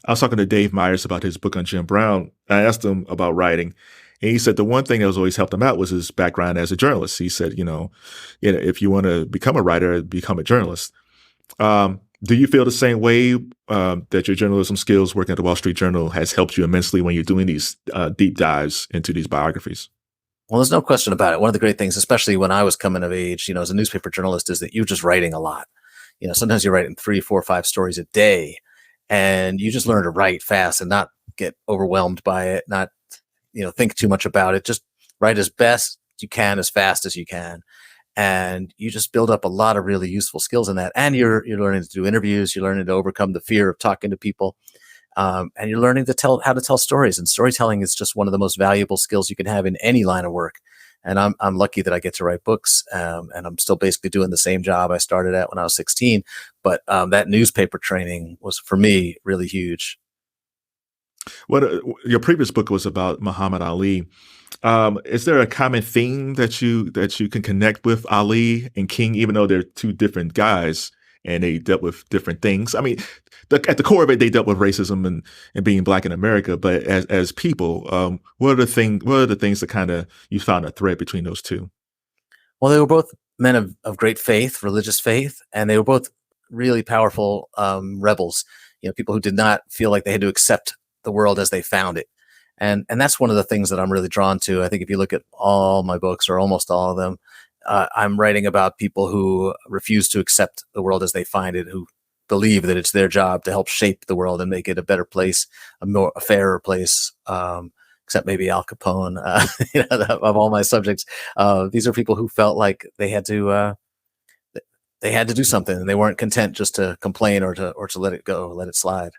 I was talking to Dave Myers about his book on Jim Brown. I asked him about writing, and he said the one thing that was always helped him out was his background as a journalist. He said, if you want to become a writer, become a journalist. Do you feel the same way that your journalism skills working at the Wall Street Journal has helped you immensely when you're doing these deep dives into these biographies? Well, there's no question about it. One of the great things, especially when I was coming of age, as a newspaper journalist, is that you're just writing a lot. Sometimes you're writing 3, 4, 5 stories a day, and you just learn to write fast and not get overwhelmed by it, not, think too much about it. Just write as best you can, as fast as you can. And you just build up a lot of really useful skills in that. And you're learning to do interviews. You're learning to overcome the fear of talking to people. And you're learning to how to tell stories. And storytelling is just one of the most valuable skills you can have in any line of work. And I'm lucky that I get to write books. And I'm still basically doing the same job I started at when I was 16. But that newspaper training was, for me, really huge. Your previous book was about Muhammad Ali. Is there a common theme that you can connect with Ali and King, even though they're two different guys and they dealt with different things? I mean, at the core of it, they dealt with racism and being black in America. But as people, what are the things that kind of you found a thread between those two? Well, they were both men of great faith, religious faith, and they were both really powerful rebels. People who did not feel like they had to accept the world as they found it. And that's one of the things that I'm really drawn to. I think if you look at all my books, or almost all of them, I'm writing about people who refuse to accept the world as they find it, who believe that it's their job to help shape the world and make it a better place, a fairer place, except maybe Al Capone, of all my subjects. These are people who felt like they had to do something, and they weren't content just to complain or to let it go, let it slide.